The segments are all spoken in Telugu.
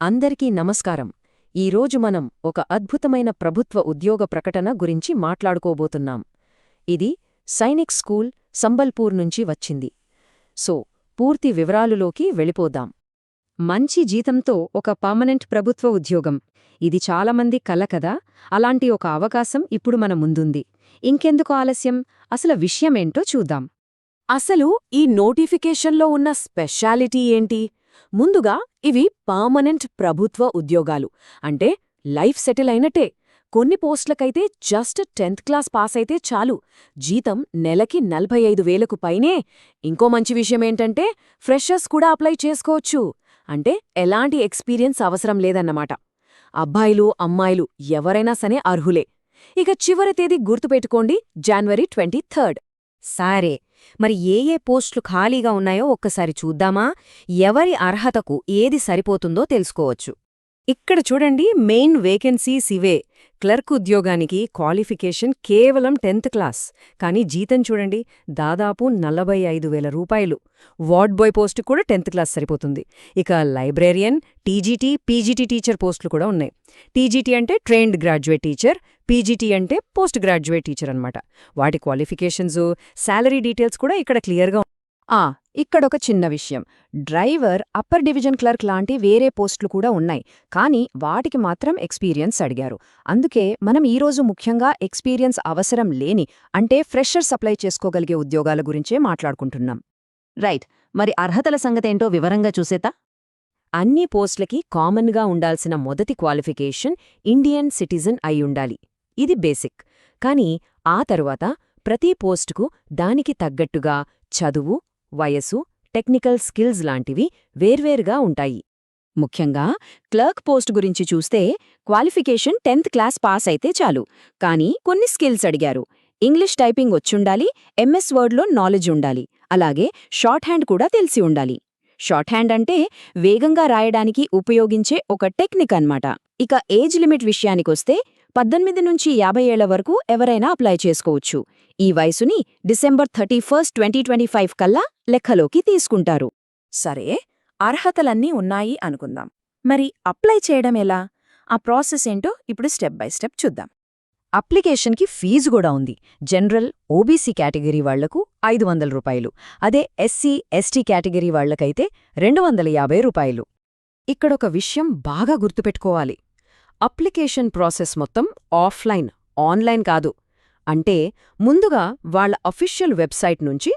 అందరికీ నమస్కారం. ఈరోజు మనం ఒక అద్భుతమైన ప్రభుత్వ ఉద్యోగ ప్రకటన గురించి మాట్లాడుకోబోతున్నాం. ఇది సైనిక్ స్కూల్, సంబల్పూర్ నుంచి వచ్చింది. సో, పూర్తి వివరాలులోకి వెళ్ళిపోదాం. మంచి జీతంతో ఒక పర్మనెంట్ ప్రభుత్వ ఉద్యోగం. ఇది చాలామంది కల కదా. అలాంటి ఒక అవకాశం ఇప్పుడు మన ముందుంది. ఇంకెందుకు ఆలస్యం, అసలు విషయమేంటో చూద్దాం. అసలు ఈ నోటిఫికేషన్లో ఉన్న స్పెషాలిటీ ఏంటి? ముందుగా ఇవి పర్మనెంట్ ప్రభుత్వ ఉద్యోగాలు, అంటే లైఫ్ సెటిల్ అయినట్టే. కొన్ని పోస్టులకైతే జస్ట్ 10th క్లాస్ పాస్ అయితే చాలు, జీతం నెలకి 45,000కు పైనే. ఇంకో మంచి విషయమేంటంటే ఫ్రెషర్స్ కూడా అప్లై చేసుకోవచ్చు, అంటే ఎలాంటి ఎక్స్పీరియన్స్ అవసరం లేదన్నమాట. అబ్బాయిలు అమ్మాయిలు ఎవరైనా సరే అర్హులే. ఇక చివరి తేదీ గుర్తుపెట్టుకోండి, January 23rd. సరే, మరి ఏ పోస్టులు ఖాళీగా ఉన్నాయో ఒక్కసారి చూద్దామా? ఎవరి అర్హతకు ఏది సరిపోతుందో తెలుసుకోవచ్చు. ఇక్కడ చూడండి, మెయిన్ వేకెన్సీస్ ఇవే. క్లర్క్ ఉద్యోగానికి క్వాలిఫికేషన్ కేవలం 10th క్లాస్, కానీ జీతం చూడండి, దాదాపు 45,000 రూపాయలు. వార్డ్ బాయ్ పోస్టు కూడా 10th క్లాస్ సరిపోతుంది. ఇక లైబ్రేరియన్, టీజీటీ, పీజీటీ టీచర్ పోస్టులు కూడా ఉన్నాయి. టీజీటీ అంటే ట్రైన్డ్ గ్రాడ్యుయేట్ టీచర్, పీజీటీ అంటే పోస్ట్ గ్రాడ్యుయేట్ టీచర్ అన్నమాట. వాటి క్వాలిఫికేషన్స్, శాలరీ డీటెయిల్స్ కూడా ఇక్కడ క్లియర్గా. ఇక్కడొక చిన్న విషయం, డ్రైవర్, అప్పర్ డివిజన్ క్లర్క్ లాంటి వేరే పోస్టులు కూడా ఉన్నాయి, కానీ వాటికి మాత్రం ఎక్స్పీరియన్స్ అడిగారు. అందుకే మనం ఈరోజు ముఖ్యంగా ఎక్స్పీరియన్స్ అవసరం లేని, అంటే ఫ్రెషర్స్ అప్లై చేసుకోగలిగే ఉద్యోగాల గురించే మాట్లాడుకుంటున్నాం. రైట్, మరి అర్హతల సంగతేంటో వివరంగా చూసేతా? అన్ని పోస్టులకి కామన్గా ఉండాల్సిన మొదటి క్వాలిఫికేషన్ ఇండియన్ సిటిజన్ అయ్యుండాలి. ఇది బేసిక్. కానీ ఆ తరువాత ప్రతి పోస్టుకు దానికి తగ్గట్టుగా చదువు, వయసు, టెక్నికల్ స్కిల్స్ లాంటివి వేర్వేరుగా ఉంటాయి. ముఖ్యంగా క్లర్క్ పోస్ట్ గురించి చూస్తే క్వాలిఫికేషన్ 10th క్లాస్ పాస్ అయితే చాలు, కానీ కొన్ని స్కిల్స్ అడిగారు. ఇంగ్లీష్ టైపింగ్ వచ్చుండాలి, ఎంఎస్ వర్డ్లో నాలెడ్జ్ ఉండాలి, అలాగే షార్ట్ హ్యాండ్ కూడా తెలిసి ఉండాలి. షార్ట్ హ్యాండ్ అంటే వేగంగా రాయడానికి ఉపయోగించే ఒక టెక్నిక్ అన్నమాట. ఇక ఏజ్ లిమిట్ విషయానికొస్తే 18 నుంచి 50 ఏళ్ల వరకు ఎవరైనా అప్లై చేసుకోవచ్చు. ఈ వయసుని December 31st, 2025 కల్లా లెక్కలోకి తీసుకుంటారు. సరే, అర్హతలన్నీ ఉన్నాయి అనుకుందాం. మరి అప్లై చేయడం ఎలా? ఆ ప్రాసెస్ ఏంటో ఇప్పుడు స్టెప్ బై స్టెప్ చూద్దాం. అప్లికేషన్కి ఫీజు కూడా ఉంది. జనరల్, ఓబీసీ కేటగిరీ వాళ్లకు 500 రూపాయలు, అదే ఎస్సీ, ఎస్టీ కేటగిరీ వాళ్లకైతే 250 రూపాయలు. ఇక్కడొక విషయం బాగా గుర్తుపెట్టుకోవాలి, అప్లికేషన్ ప్రాసెస్ మొత్తం ఆఫ్లైన్, ఆన్లైన్ కాదు. అంటే ముందుగా వాళ్ల అఫీషియల్ వెబ్సైట్ నుంచి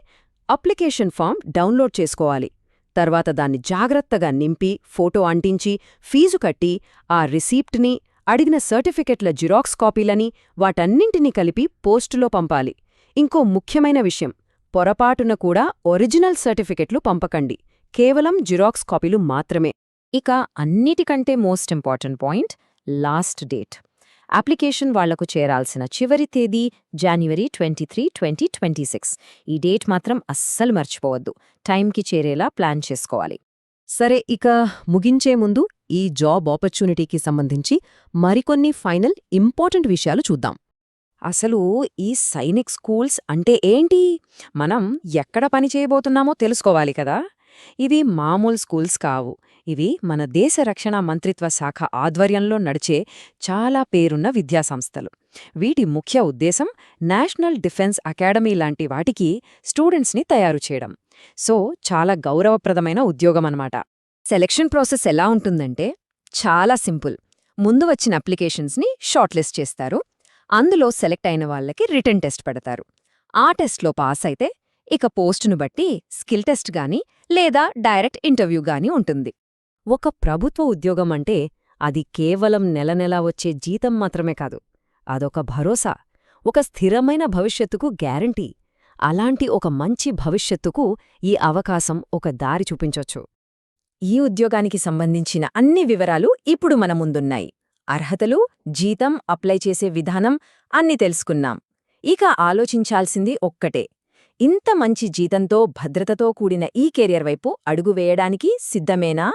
అప్లికేషన్ ఫామ్ డౌన్లోడ్ చేసుకోవాలి. తర్వాత దాన్ని జాగ్రత్తగా నింపి, ఫోటో అంటించి, ఫీజు కట్టి, ఆ రిసీప్ట్ని, అడిగిన సర్టిఫికెట్ల జిరాక్స్ కాపీలని, వాటన్నింటినీ కలిపి పోస్టులో పంపాలి. ఇంకో ముఖ్యమైన విషయం, పొరపాటున కూడా ఒరిజినల్ సర్టిఫికెట్లు పంపకండి, కేవలం జిరాక్స్ కాపీలు మాత్రమే. ఇక అన్నిటికంటే most important point, last date. Application వాళ్లకు చేరాల్సిన చివరి తేదీ January 23, 2026. ఈ డేట్ మాత్రం అస్సలు మర్చిపోవద్దు. టైంకి చేరేలా ప్లాన్ చేసుకోవాలి. సరే, ఇక ముగించే ముందు ఈ జాబ్ ఆపర్చునిటీకి సంబంధించి మరికొన్ని ఫైనల్ ఇంపార్టెంట్ విషయాలు చూద్దాం. అసలు ఈ సైనిక్ స్కూల్స్ అంటే ఏంటి? మనం ఎక్కడ పని చేయబోతున్నామో తెలుసుకోవాలి కదా. ఇవి మామూలు స్కూల్స్ కావు. ఇవి మన దేశ రక్షణ మంత్రిత్వ శాఖ ఆధ్వర్యంలో నడిచే చాలా పేరున్న విద్యాసంస్థలు. వీటి ముఖ్య ఉద్దేశం నేషనల్ డిఫెన్స్ అకాడమీ లాంటి వాటికి స్టూడెంట్స్ని తయారు చేయడం. సో, చాలా గౌరవప్రదమైన ఉద్యోగమన్నమాట. సెలక్షన్ ప్రాసెస్ ఎలా ఉంటుందంటే చాలా సింపుల్. ముందు వచ్చిన అప్లికేషన్స్ని షార్ట్ లిస్ట్ చేస్తారు. అందులో సెలెక్ట్ అయిన వాళ్లకి రిటన్ టెస్ట్ పెడతారు. ఆ టెస్ట్లో పాస్ అయితే ఇక పోస్టును బట్టి స్కిల్ టెస్ట్ గానీ లేదా డైరెక్ట్ ఇంటర్వ్యూ గానీ ఉంటుంది. ఒక ప్రభుత్వ ఉద్యోగం అంటే అది కేవలం నెలనెలా వచ్చే జీతం మాత్రమే కాదు, అదొక భరోసా, ఒక స్థిరమైన భవిష్యత్తుకు గ్యారంటీ. అలాంటి ఒక మంచి భవిష్యత్తుకు ఈ అవకాశం ఒక దారి చూపించొచ్చు. ఈ ఉద్యోగానికి సంబంధించిన అన్ని వివరాలు ఇప్పుడు మన ముందున్నాయి. అర్హతలు, జీతం, అప్లై చేసే విధానం అన్నీ తెలుసుకున్నాం. ఇక ఆలోచించాల్సింది ఒక్కటే, ఇంత మంచి జీతంతో, భద్రతతో కూడిన ఈ కెరియర్ వైపు అడుగు వేయడానికి సిద్ధమేనా?